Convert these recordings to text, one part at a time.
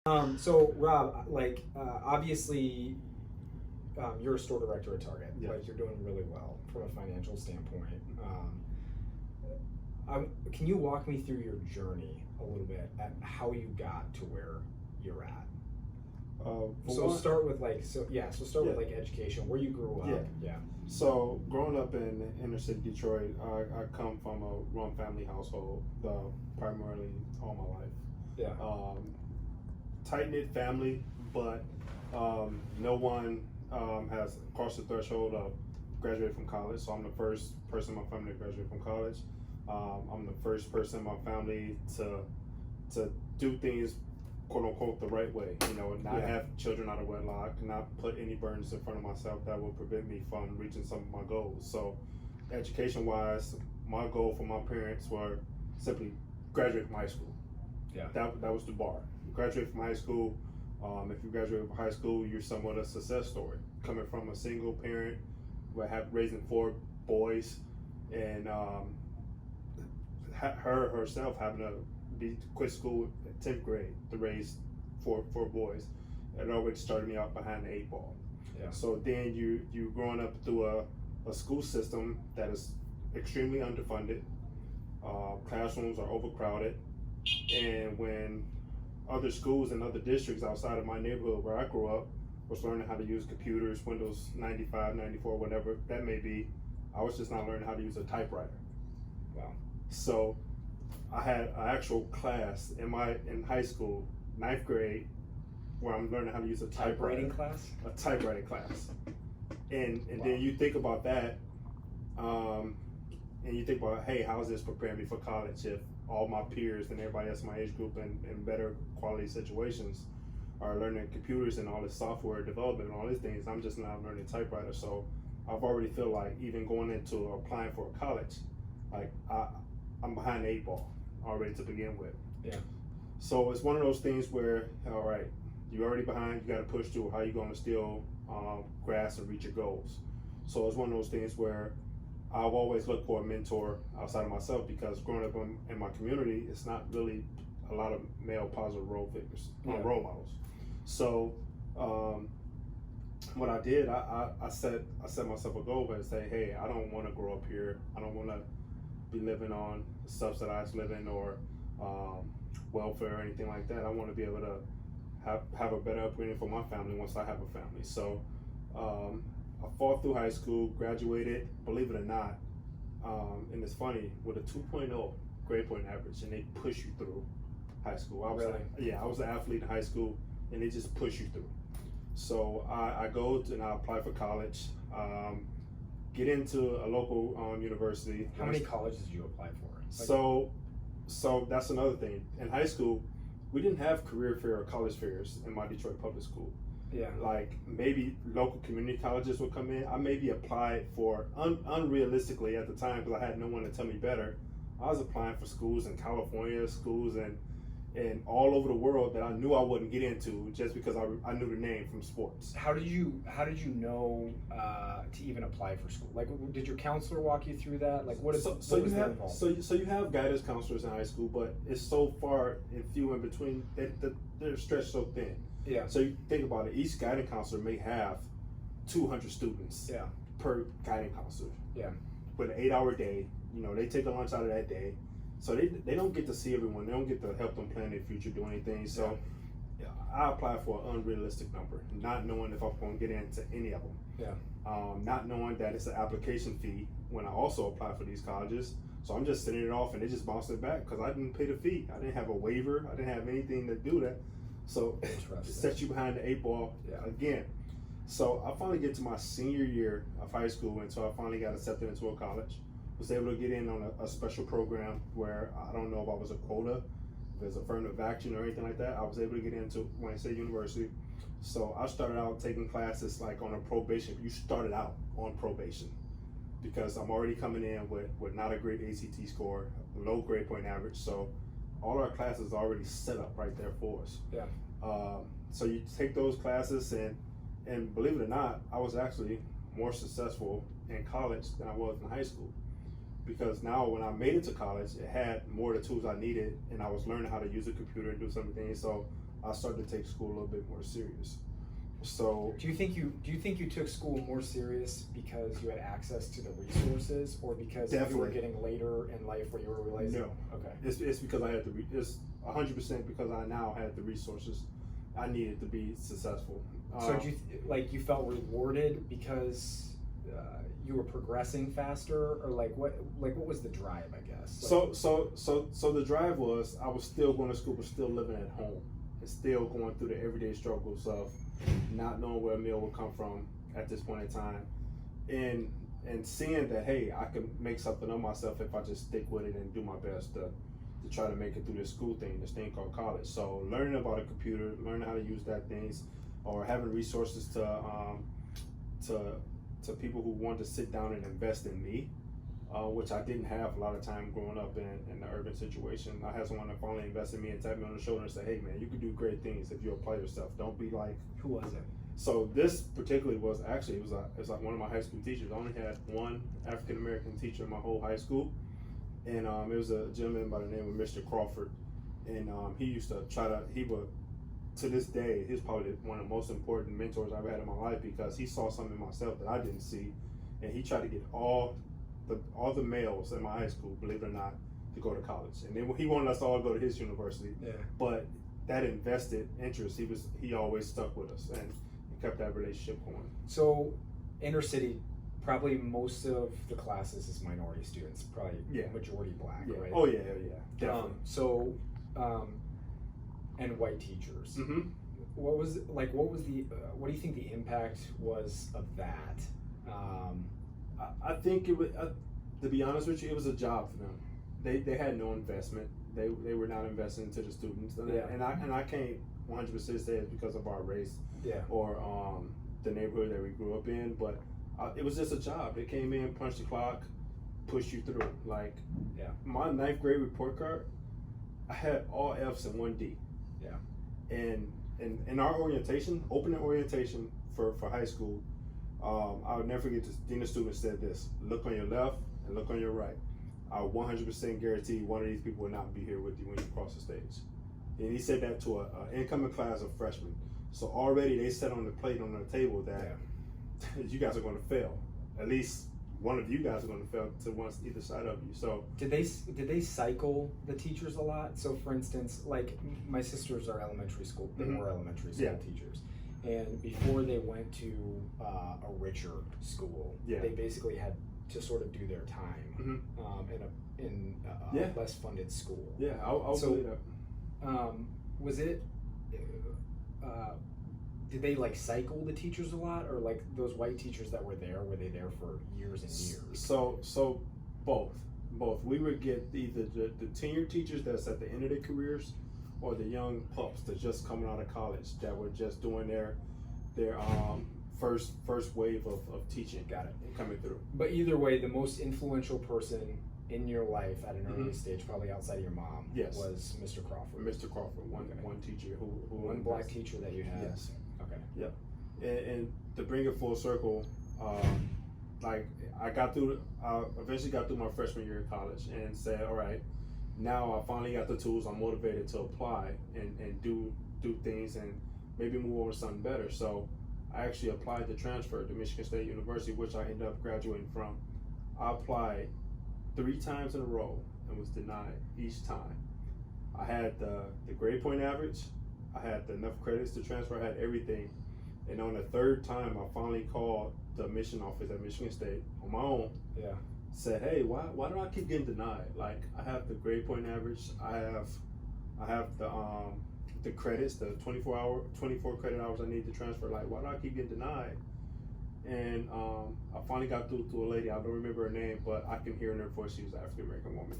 So Rob, obviously, you're a store director at Target. Yeah. Like, you're doing really well from a financial standpoint. Can you walk me through your journey a little bit at how you got to where you're at? Start with education, where you grew up. Yeah. So growing up in inner city Detroit, I come from a Rum family household, primarily all my life. Yeah. Tight knit family, but no one has crossed the threshold of graduate from college. So I'm the first person in my family to graduate from college. I'm the first person in my family to do things quote unquote the right way, not have children out of wedlock, not put any burdens in front of myself that will prevent me from reaching some of my goals. So education wise, my goal for my parents were simply graduate from high school. Yeah. That was the bar. Graduate from high school. If you graduate from high school, you're somewhat a success story. Coming from a single parent, raising 4 boys, and her herself having to quit school in 10th grade to raise four boys. It already started me out behind the 8 ball. Yeah. So then you growing up through a school system that is extremely underfunded. Classrooms are overcrowded, and when other schools and other districts outside of my neighborhood where I grew up was learning how to use computers, Windows 95, 94, whatever that may be, I was just not learning how to use a typewriter. Wow. So I had an actual class in high school, 9th grade, where I'm learning how to use a typewriting class. A typewriting class, and Wow. Then you think about that, and you think about, hey, how is this preparing me for college if all my peers and everybody else in my age group in better quality situations are learning computers and all this software development and all these things. I'm just now learning typewriter. So I've already feel like even going into applying for a college, like I'm behind the 8 ball already to begin with. Yeah. So it's one of those things where, all right, you're already behind, you got to push through. How you going to still grasp and reach your goals? So it's one of those things where I've always looked for a mentor outside of myself, because growing up in my community, it's not really a lot of male positive role figures, role models. So what I did, I set myself a goal and say, hey, I don't want to grow up here. I don't want to be living on subsidized living or welfare or anything like that. I want to be able to have a better upbringing for my family once I have a family. So I fought through high school, graduated, believe it or not, and it's funny, with a 2.0 grade point average, and they push you through high school. I was an athlete in high school, and they just push you through. So I go and I apply for college, get into a local university. How many colleges did you apply for? So that's another thing. In high school, we didn't have career fair or college fairs in my Detroit public school. Yeah. Like maybe local community colleges would come in. I maybe applied for unrealistically at the time, because I had no one to tell me better. I was applying for schools in California, schools and all over the world that I knew I wouldn't get into just because I knew the name from sports. How did you know to even apply for school? Like, did your counselor walk you through that? Like, what is so you have guidance counselors in high school, but it's so far and few in between that they're stretched so thin. Yeah. So you think about it, each guidance counselor may have 200 students. Yeah. Per guidance counselor. Yeah. With an 8-hour day, they take a lunch out of that day. So they don't get to see everyone. They don't get to help them plan their future, do anything. So I applied for an unrealistic number, not knowing if I'm going to get into any of them. Yeah. Not knowing that it's an application fee when I also apply for these colleges. So I'm just sending it off, and they just bounce it back because I didn't pay the fee. I didn't have a waiver. I didn't have anything to do that. So it set you behind the 8 ball again. So I finally get to my senior year of high school, and so I finally got accepted into a college. Was able to get in on a special program where I don't know if I was a quota, if there's affirmative action or anything like that. I was able to get into Wayne State University. So I started out taking classes like on a probation. You started out on probation because I'm already coming in with not a great ACT score, low grade point average. So all our classes are already set up right there for us. Yeah. So you take those classes, and believe it or not, I was actually more successful in college than I was in high school. because now when I made it to college, it had more of the tools I needed, and I was learning how to use a computer and do some things. So I started to take school a little bit more serious. So do you think you took school more serious because you had access to the resources, or because you were getting later in life where you were realizing? No. Okay. It's because I had it's 100% because I now had the resources I needed to be successful. So do you felt rewarded because you were progressing faster, or what was the drive, I guess? So the drive was, I was still going to school but still living at home and still going through the everyday struggles of not knowing where a meal would come from at this point in time, and seeing that, hey, I can make something of myself if I just stick with it and do my best to try to make it through this school thing, this thing called college. So learning about a computer, learning how to use that things, or having resources to people who want to sit down and invest in me, which I didn't have a lot of time growing up in the urban situation. I had someone that finally invested in me and tapped me on the shoulder and said, hey man, you can do great things if you apply yourself. Don't be like... Who was it? So this particularly was actually, it was like one of my high school teachers. I only had one African-American teacher in my whole high school. And it was a gentleman by the name of Mr. Crawford. And he used to to this day, he's probably one of the most important mentors I've had in my life, because he saw something in myself that I didn't see. And he tried to get all the males in my high school, believe it or not, to go to college. And then he wanted us to all go to his university. Yeah. But that invested interest, he always stuck with us and kept that relationship going. So inner city, probably most of the classes is minority students, probably majority black, right? Oh yeah, definitely. And white teachers. Mm-hmm. What do you think the impact was of that? I think it was, to be honest with you, it was a job for them. They had no investment. They were not investing into the students, and I can't 100% say it's because of our race, or the neighborhood that we grew up in, but it was just a job. They came in, punched the clock, pushed you through. My 9th grade report card, I had all F's and 1 D. Yeah. And in our orientation, opening orientation for high school, I would never forget this. Dean of Students said this: look on your left and look on your right. I 100% guarantee one of these people will not be here with you when you cross the stage. And he said that to an incoming class of freshmen. So already they set on the plate on the table that you guys are going to fail. At least one of you guys are going to fail to either side of you. So did they cycle the teachers a lot? So for instance, like my sisters are elementary school. They were elementary school teachers, and before they went to a richer school, they basically had to sort of do their time in a less funded school. Yeah, I'll believe that. Was it? Did they cycle the teachers a lot, or those white teachers that were they there for years and years? So both. We would get either the tenured teachers that's at the end of their careers, or the young pups that's just coming out of college that were just doing their first wave of teaching. Got it. Coming through. But either way, the most influential person in your life at an early stage, probably outside of your mom, was Mr. Crawford. Mr. Crawford, one teacher who one black teacher that you had. Yes. Okay. Yep. And to bring it full circle, I eventually got through my freshman year in college and said, all right, now I finally got the tools. I'm motivated to apply and do things and maybe move on to something better. So I actually applied to transfer to Michigan State University, which I ended up graduating from. I applied 3 times in a row and was denied each time. I had the grade point average, I had enough credits to transfer, I had everything. And on the 3rd time, I finally called the admission office at Michigan State on my own. Yeah. Said, hey, why do I keep getting denied? I have the grade point average, I have the credits, the 24 credit hours I need to transfer. Why do I keep getting denied? And I finally got through to a lady. I don't remember her name, but I can hear in her voice she was an African American woman.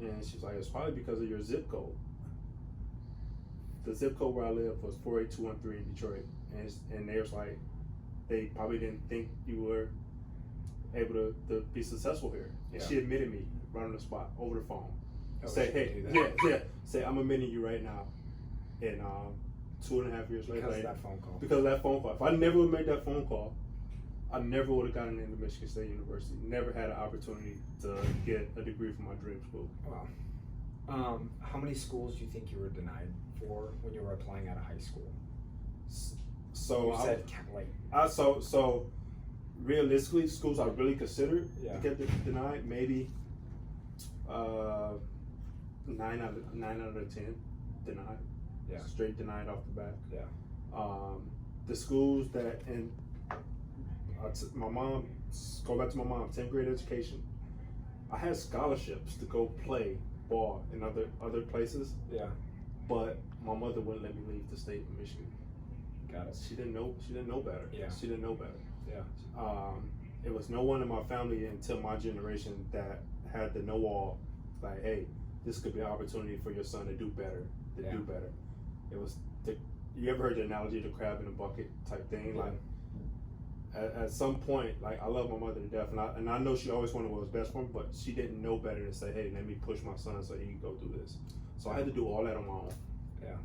And she's like, it's probably because of your zip code. The zip code where I live was 48213 in Detroit. And they was like, they probably didn't think you were able to be successful here. And she admitted me right on the spot, over the phone. Say, hey, say, I'm admitting you right now. And 2.5 years later, because of that phone call. Because of that phone call. If I never would make that phone call, I never would have gotten into Michigan State University. Never had an opportunity to get a degree from my dream school. Wow. How many schools do you think you were denied for when you were applying out of high school? So you said so realistically, schools I really considered to get denied, maybe 9 out of 10 denied. Yeah. Straight denied off the bat. Yeah. The schools that, and my mom, go back to my mom, 10th grade education. I had scholarships to go play ball in other places. Yeah. But my mother wouldn't let me leave the state of Michigan. Got it. She didn't know better. Yeah. She didn't know better. Yeah. It was no one in my family until my generation that had the know-all, like, hey, this could be an opportunity for your son to do better, do better. It was, you ever heard the analogy of the crab in a bucket type thing? Yeah. Like, at some point, like, I love my mother to death, and I know she always wanted what was best for him, but she didn't know better to say, hey, let me push my son so he can go do this. So I had to do all that on my own. Yeah.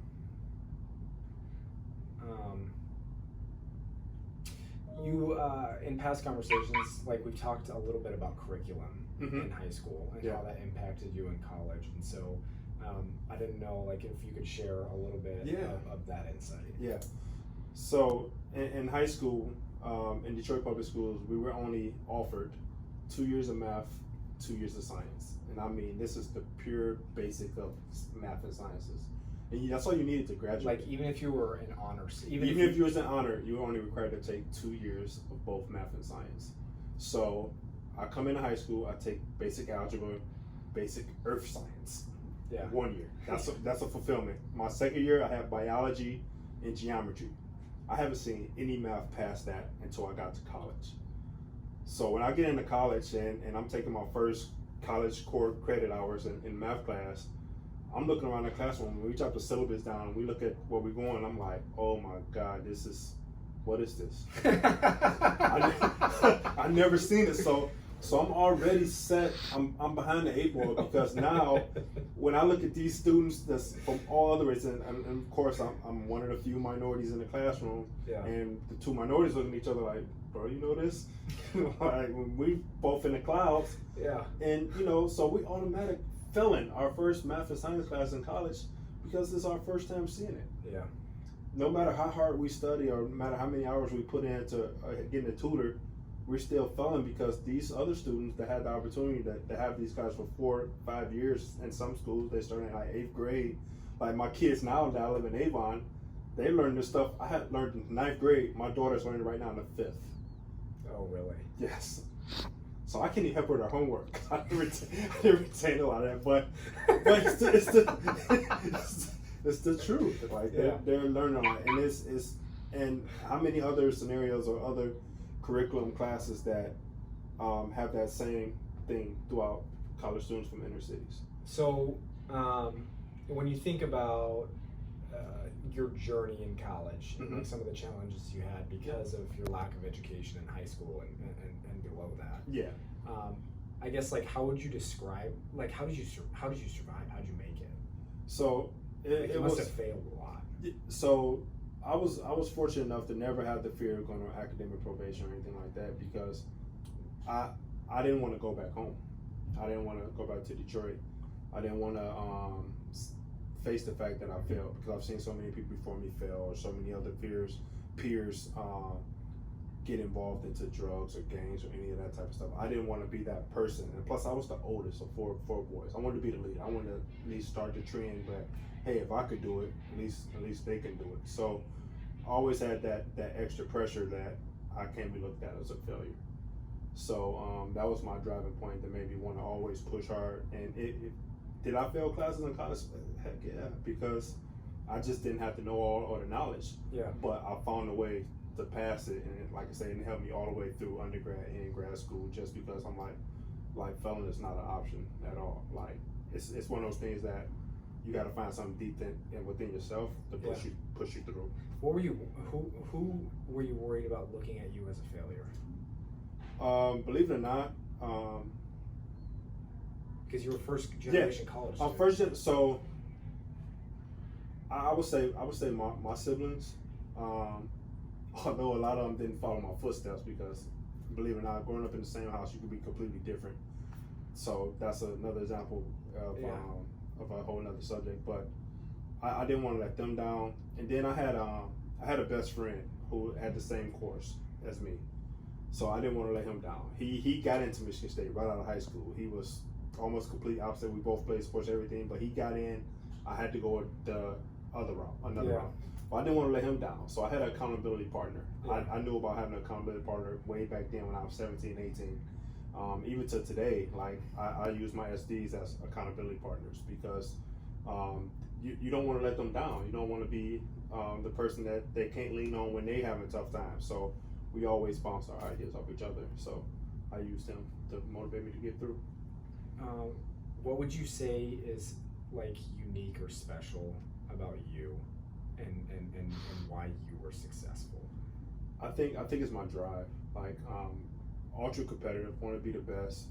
You, in past conversations, like we've talked a little bit about curriculum in high school and how that impacted you in college, and so I didn't know, like, if you could share a little bit of that insight. Yeah. So in high school, in Detroit public schools, we were only offered 2 years of math, 2 years of science, and I mean this is the pure basic of math and sciences. And that's all you needed to graduate. Like, even if you were in honors, even if you was in honor, you were only required to take 2 years of both math and science. So I come into high school, I take basic algebra, basic earth science. Yeah. 1 year. That's a fulfillment. My second year, I have biology and geometry. I haven't seen any math past that until I got to college. So when I get into college and I'm taking my first college core credit hours in math class, I'm looking around the classroom, we drop the syllabus down, and we look at where we're going, I'm like, oh my God, what is this? I never seen it, so I'm already set, I'm behind the 8 ball, because now, when I look at these students that's from all the races, and of course I'm one of the few minorities in the classroom, and the 2 minorities looking at each other like, bro, you know this? Like, when we both in the clouds, and so we automatic failing our first math and science class in college because it's our first time seeing it. Yeah. No matter how hard we study or no matter how many hours we put into getting a tutor, we're still failing because these other students that had the opportunity to have these guys for 4 or 5 years in some schools, they started in like 8th grade. Like my kids now that I live in Avon, they learn this stuff I had learned in 9th grade. My daughter's learning right now in the 5th. Oh, really? Yes. So I can't even help her with her homework. I didn't retain a lot of that, but it's the truth. Like they're learning a lot, and and how many other scenarios or other curriculum classes that have that same thing throughout college students from inner cities. So when you think about your journey in college, like some of the challenges you had because of your lack of education in high school and below that. Yeah. I guess, like, how would you describe, like, how did you survive? How did you make it? So it must have failed a lot. So I was fortunate enough to never have the fear of going on academic probation or anything like that because I didn't want to go back home. I didn't want to go back to Detroit. I didn't want to face the fact that I failed because I've seen so many people before me fail or so many other peers get involved into drugs or gangs or any of that type of stuff. I didn't want to be that person, and plus I was the oldest of four boys. I wanted to be the leader. I wanted to at least start the trend, but hey, if I could do it, at least they can do it. So I always had that extra pressure that I can't be looked at as a failure. So that was my driving point that made me want to always push hard. And did I fail classes in college? Heck yeah, because I just didn't have to know all the knowledge. Yeah. But I found a way to pass it, and like I say, it helped me all the way through undergrad and grad school. Just because I'm like failing is not an option at all. Like it's one of those things that you got to find something deep within yourself to push you through. What were you? Who were you worried about looking at you as a failure? Believe it or not, because you were first generation college. So I would say my siblings, although a lot of them didn't follow my footsteps because believe it or not, growing up in the same house, you can be completely different. So that's another example of a whole nother subject. But I didn't want to let them down. And then I had a best friend who had the same course as me. So I didn't want to let him down. He got into Michigan State right out of high school. He was almost complete opposite. We both played sports, everything, but he got in. I had to go the other route, another route. But I didn't want to let him down. So I had an accountability partner. Yeah. I knew about having an accountability partner way back then when I was 17, 18. Even to today, like I use my SDs as accountability partners because you don't want to let them down. You don't want to be the person that they can't lean on when they having a tough time. So we always bounce our ideas off each other. So I used him to motivate me to get through. What would you say is like unique or special about you and why you were successful? I think it's my drive. Like ultra competitive, want to be the best,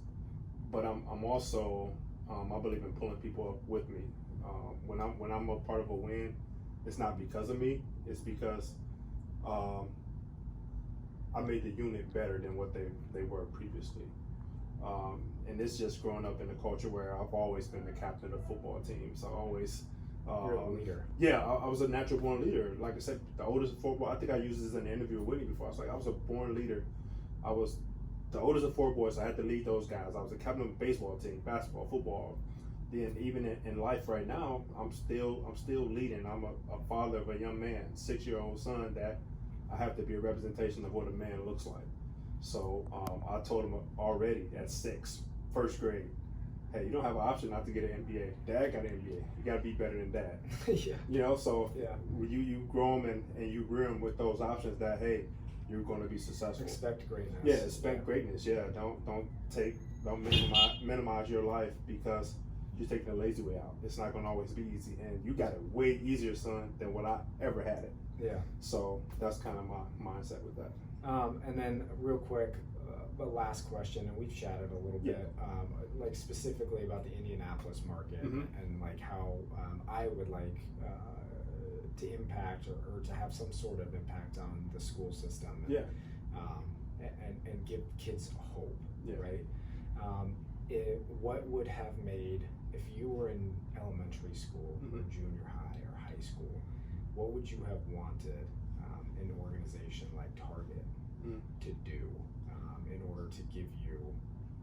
but I'm also I believe in pulling people up with me. When I'm a part of a win, it's not because of me. It's because I made the unit better than what they were previously. And it's just growing up in a culture where I've always been the captain of the football team. So I always you're a leader. Yeah, I was a natural born leader. Like I said, the oldest of 4 boys. I think I used this in an interview with Whitney before. I was like, I was a born leader. I was the oldest of 4 boys. So I had to lead those guys. I was the captain of the baseball team, basketball, football. Then even in life right now, I'm still leading. I'm a father of a young man, 6-year-old son that I have to be a representation of what a man looks like. So I told him already at 6, first grade, hey, you don't have an option not to get an MBA. Dad got an MBA. You got to be better than dad. Yeah. You know, so yeah. You grow them and you rear them with those options that, hey, you're going to be successful. Expect greatness. Yeah, expect greatness. Yeah, don't minimize your life because you're taking the lazy way out. It's not going to always be easy, and you got it way easier, son, than what I ever had it. Yeah. So that's kind of my mindset with that. And then real quick, the last question, and we've chatted a little bit, like specifically about the Indianapolis market and like how I would like to impact or to have some sort of impact on the school system. And, and give kids hope, right? What would have made, if you were in elementary school or junior high or high school, what would you have wanted an organization like Target to do in order to give you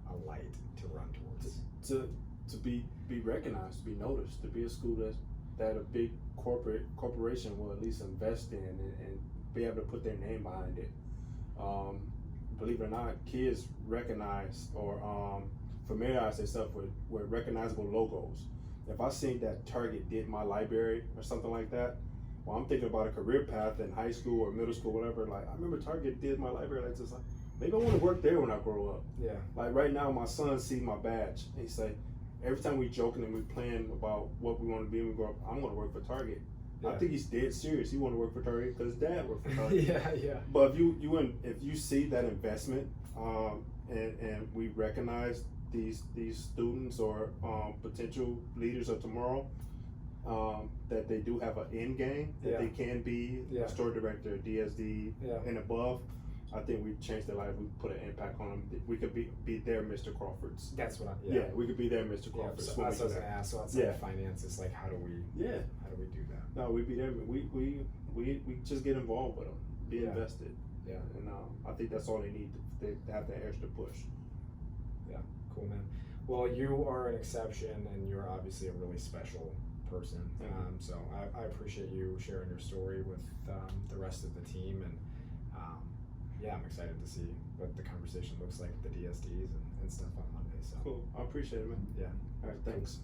a light to run towards? To be recognized, to be noticed, to be a school that a big corporation will at least invest in and be able to put their name behind it. Believe it or not, kids recognize or familiarize themselves with recognizable logos. If I seen that Target did my library or something like that, well, I'm thinking about a career path in high school or middle school, whatever. Like, I remember Target did my library. Like, just like, maybe I want to work there when I grow up. Yeah. Like right now, my son sees my badge and he say, every time we joking and we playing about what we want to be when we grow up, I'm going to work for Target. Yeah. I think he's dead serious. He want to work for Target because his dad worked for Target. Yeah. But if you see that investment, and we recognize these students or potential leaders of tomorrow, that they do have an end game, that they can be a store director, DSD, and above. I think we've changed their life. We put an impact on them. We could be their Mr. Crawfords. That's what we could be their Mr. Crawfords. So that's what I was gonna ask. So outside finances, like how do we do that? No, we be there. We just get involved with them, be invested. Yeah. And I think that's all they need to have that extra push. Yeah, cool, man. Well, you are an exception, and you're obviously a really special person. So I appreciate you sharing your story with the rest of the team, and I'm excited to see what the conversation looks like with the DSDs and stuff on Monday. So cool. I appreciate it, man. Yeah. All right. Thanks.